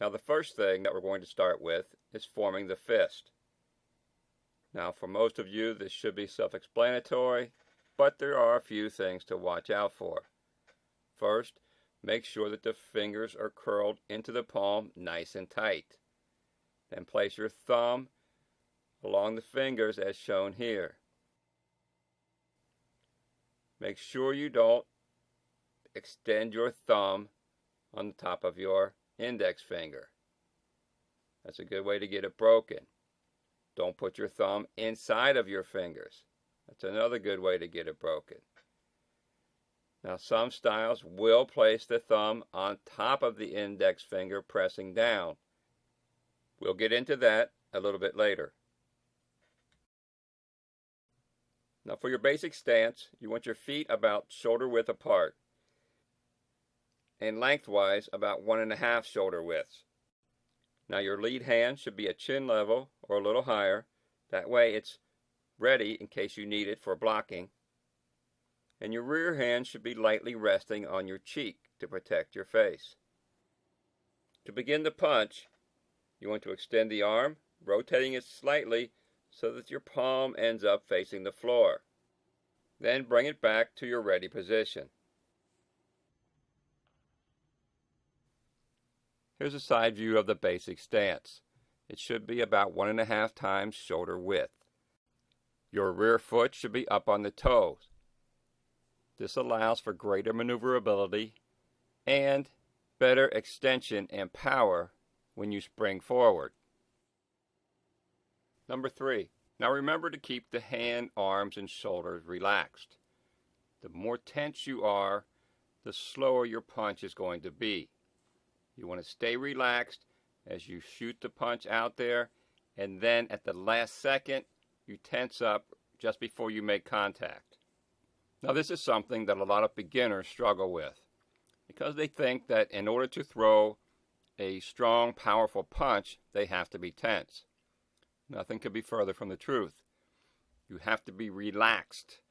Now the first thing that we're going to start with is forming the fist. Now for most of you this should be self-explanatory, but there are a few things to watch out for. First, make sure that the fingers are curled into the palm nice and tight. Then place your thumb along the fingers as shown here. Make sure you don't extend your thumb on the top of your index finger. That's a good way to get it broken. Don't put your thumb inside of your fingers. That's another good way to get it broken. Now some styles will place the thumb on top of the index finger pressing down. We'll get into that a little bit later. Now for your basic stance, you want your feet about shoulder width apart and lengthwise about 1.5 shoulder widths. Now your lead hand should be at chin level or a little higher. That way it's ready in case you need it for blocking. And your rear hand should be lightly resting on your cheek to protect your face. To begin the punch, you want to extend the arm, rotating it slightly so that your palm ends up facing the floor. Then bring it back to your ready position. Here's a side view of the basic stance. It should be about 1.5 times shoulder width. Your rear foot should be up on the toes. This allows for greater maneuverability and better extension and power when you spring forward. Number 3. Now remember to keep the hand, arms, and shoulders relaxed. The more tense you are, the slower your punch is going to be. You want to stay relaxed as you shoot the punch out there, and then at the last second, you tense up just before you make contact. Now this is something that a lot of beginners struggle with because they think that in order to throw a strong, powerful punch, they have to be tense. Nothing could be further from the truth. You have to be relaxed.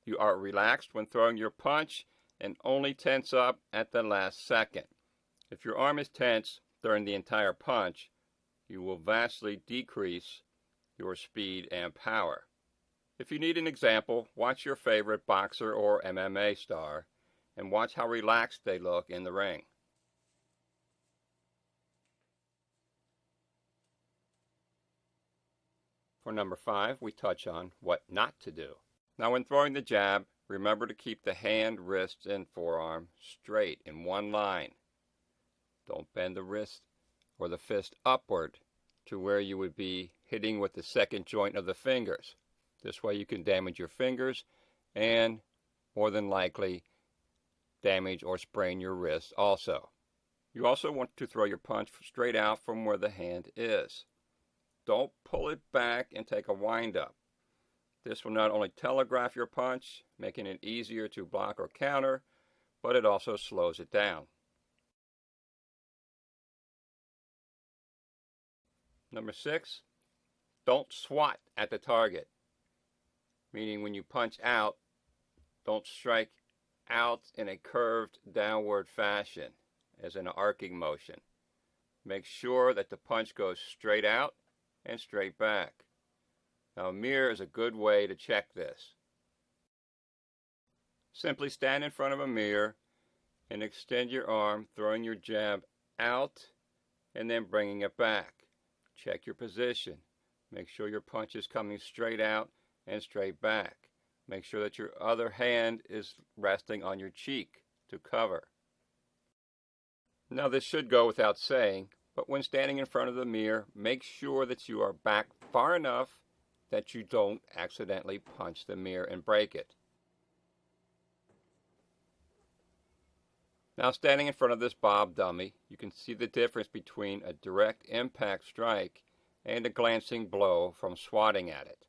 You are relaxed when throwing your punch and only tense up at the last second. If your arm is tense during the entire punch, you will vastly decrease your speed and power. If you need an example, watch your favorite boxer or MMA star and watch how relaxed they look in the ring. For number 5, we touch on what not to do. Now when throwing the jab, remember to keep the hand, wrists, and forearm straight in one line. Don't bend the wrist or the fist upward to where you would be hitting with the second joint of the fingers. This way you can damage your fingers and, more than likely, damage or sprain your wrist also. You also want to throw your punch straight out from where the hand is. Don't pull it back and take a wind-up. This will not only telegraph your punch, making it easier to block or counter, but it also slows it down. Number 6, don't swat at the target. Meaning when you punch out, don't strike out in a curved downward fashion, as in an arcing motion. Make sure that the punch goes straight out and straight back. Now a mirror is a good way to check this. Simply stand in front of a mirror and extend your arm, throwing your jab out and then bringing it back. Check your position. Make sure your punch is coming straight out and straight back. Make sure that your other hand is resting on your cheek to cover. Now this should go without saying, but when standing in front of the mirror, make sure that you are back far enough that you don't accidentally punch the mirror and break it. Now standing in front of this bob dummy, you can see the difference between a direct impact strike and a glancing blow from swatting at it.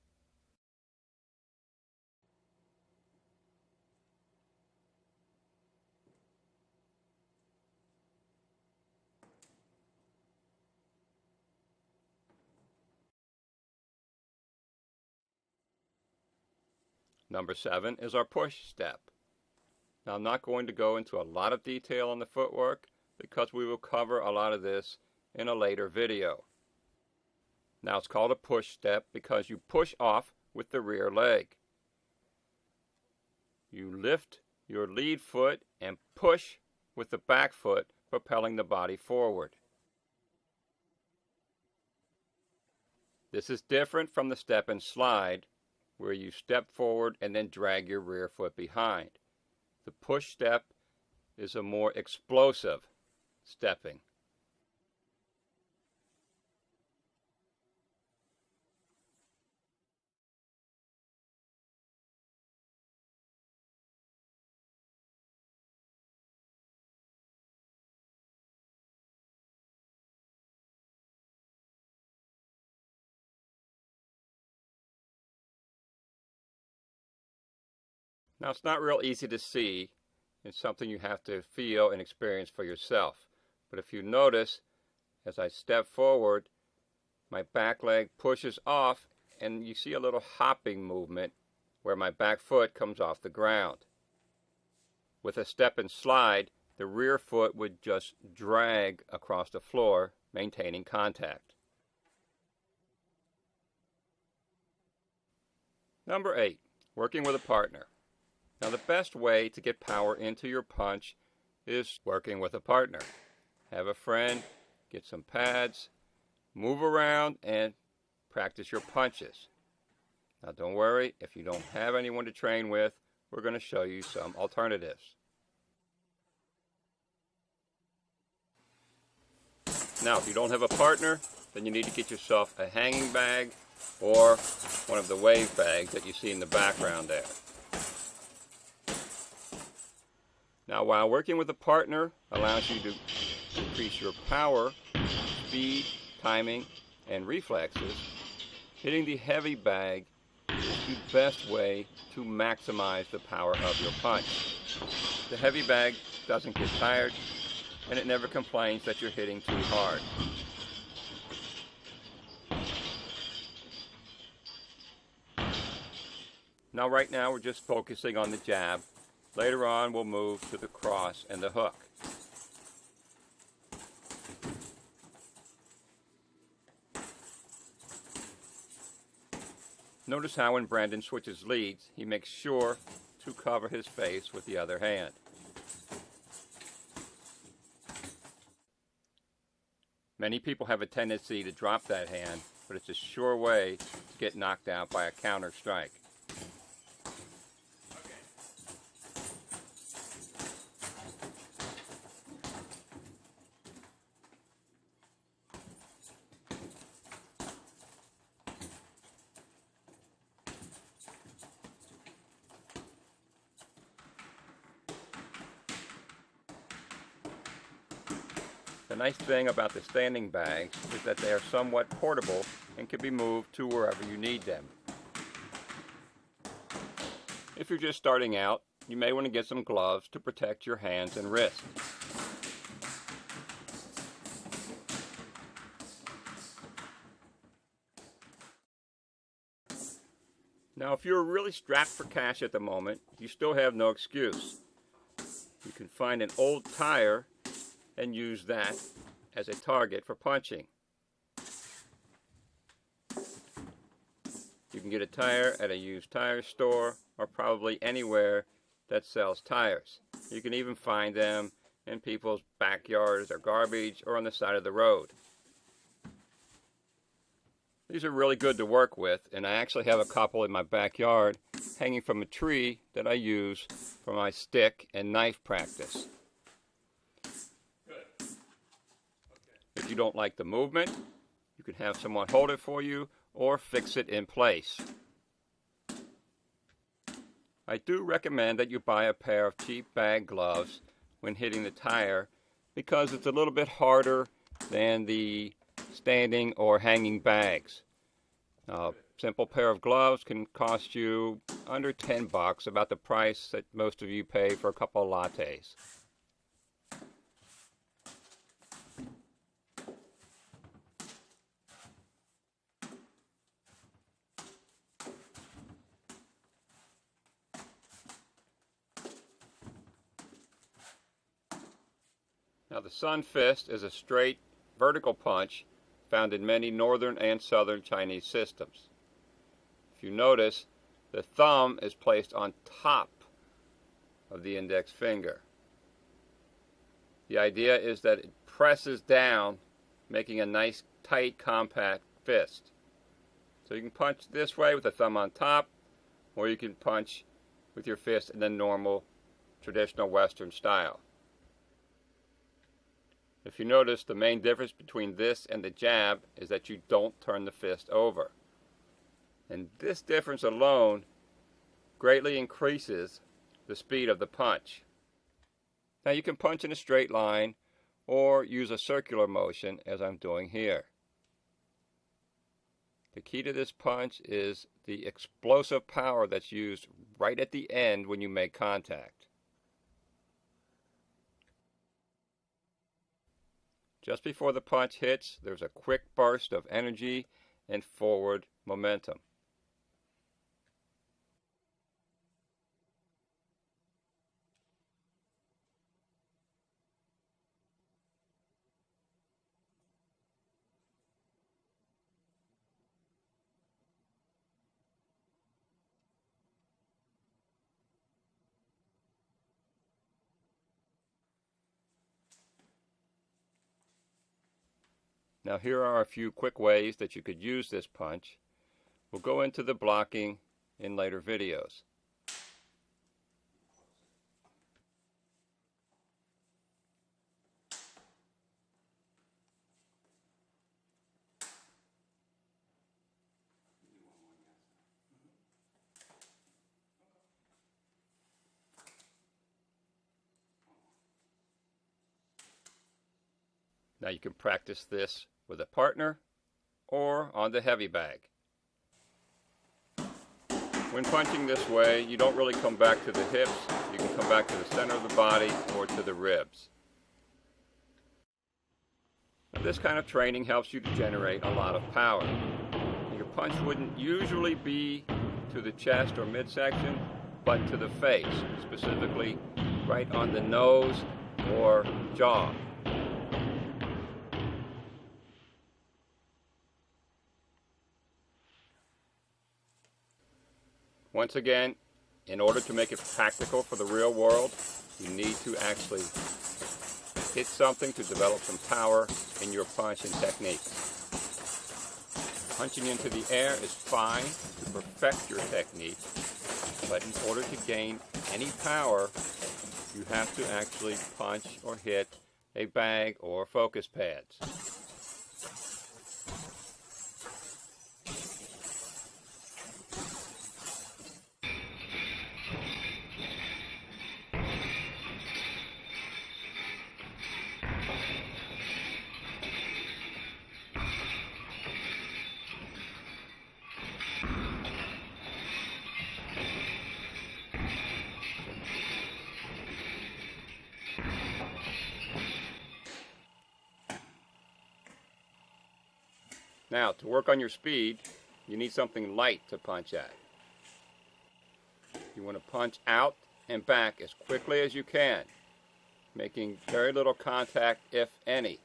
Number 7 is our push step. Now I'm not going to go into a lot of detail on the footwork. because we will cover a lot of this in a later video. Now it's called a push step because you push off with the rear leg. You lift your lead foot and push with the back foot, propelling the body forward. This is different from the step and slide, where you step forward and then drag your rear foot behind. The push step is a more explosive stepping. Now it's not real easy to see. It's something you have to feel and experience for yourself. But if you notice, as I step forward, my back leg pushes off and you see a little hopping movement where my back foot comes off the ground. With a step and slide, the rear foot would just drag across the floor, maintaining contact. Number 8, working with a partner. Now the best way to get power into your punch is working with a partner. Have a friend, get some pads, move around, and practice your punches. Now don't worry, if you don't have anyone to train with, we're going to show you some alternatives. Now if you don't have a partner, then you need to get yourself a hanging bag or one of the wave bags that you see in the background there. Now while working with a partner allows you to increase your power, speed, timing, and reflexes, hitting the heavy bag is the best way to maximize the power of your punch. The heavy bag doesn't get tired, and it never complains that you're hitting too hard. Now right now we're just focusing on the jab. Later on we'll move to the cross and the hook. Notice how when Brandon switches leads, he makes sure to cover his face with the other hand. Many people have a tendency to drop that hand, but it's a sure way to get knocked out by a counter strike. The nice thing about the standing bags is that they are somewhat portable and can be moved to wherever you need them. If you're just starting out, you may want to get some gloves to protect your hands and wrists. Now if you're really strapped for cash at the moment, you still have no excuse. You can find an old tire and use that as a target for punching. You can get a tire at a used tire store or probably anywhere that sells tires. You can even find them in people's backyards or garbage or on the side of the road. These are really good to work with, and I actually have a couple in my backyard hanging from a tree that I use for my stick and knife practice. If you don't like the movement, you can have someone hold it for you or fix it in place. I do recommend that you buy a pair of cheap bag gloves when hitting the tire because it's a little bit harder than the standing or hanging bags. A simple pair of gloves can cost you under $10, about the price that most of you pay for a couple of lattes. Now the sun fist is a straight vertical punch found in many northern and southern Chinese systems. If you notice, the thumb is placed on top of the index finger. The idea is that it presses down, making a nice, tight, compact fist. So you can punch this way with the thumb on top, or you can punch with your fist in the normal, traditional Western style. If you notice, the main difference between this and the jab is that you don't turn the fist over. And this difference alone greatly increases the speed of the punch. Now you can punch in a straight line or use a circular motion as I'm doing here. The key to this punch is the explosive power that's used right at the end when you make contact. Just before the punch hits, there's a quick burst of energy and forward momentum. Now here are a few quick ways that you could use this punch. We'll go into the blocking in later videos. Now you can practice this with a partner or on the heavy bag. When punching this way, you don't really come back to the hips. You can come back to the center of the body or to the ribs. Now, this kind of training helps you to generate a lot of power. Your punch wouldn't usually be to the chest or midsection, but to the face, specifically right on the nose or jaw. Once again, in order to make it practical for the real world, you need to actually hit something to develop some power in your punch and technique. Punching into the air is fine to perfect your technique, but in order to gain any power, you have to actually punch or hit a bag or focus pads. Now, to work on your speed, you need something light to punch at. You want to punch out and back as quickly as you can, making very little contact, if any.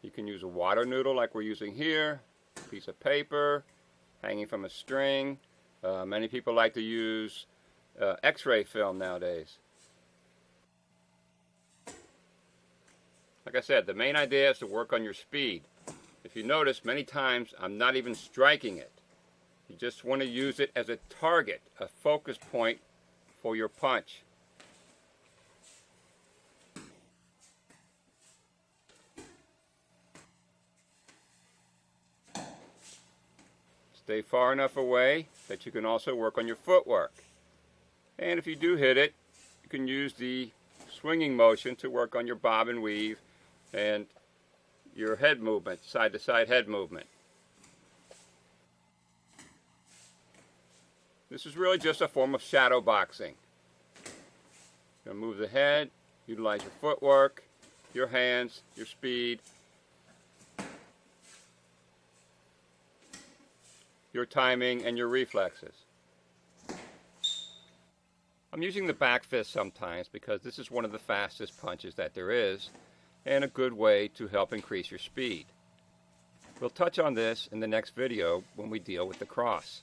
You can use a water noodle like we're using here, a piece of paper, hanging from a string. Many people like to use X-ray film nowadays. Like I said, the main idea is to work on your speed. If you notice, many times I'm not even striking it. You just want to use it as a target, a focus point for your punch. Stay far enough away that you can also work on your footwork. And if you do hit it, you can use the swinging motion to work on your bob and weave and your head movement, side-to-side head movement. This is really just a form of shadow boxing. You're going to move the head, utilize your footwork, your hands, your speed, your timing, and your reflexes. I'm using the back fist sometimes because this is one of the fastest punches that there is, and a good way to help increase your speed. We'll touch on this in the next video when we deal with the cross.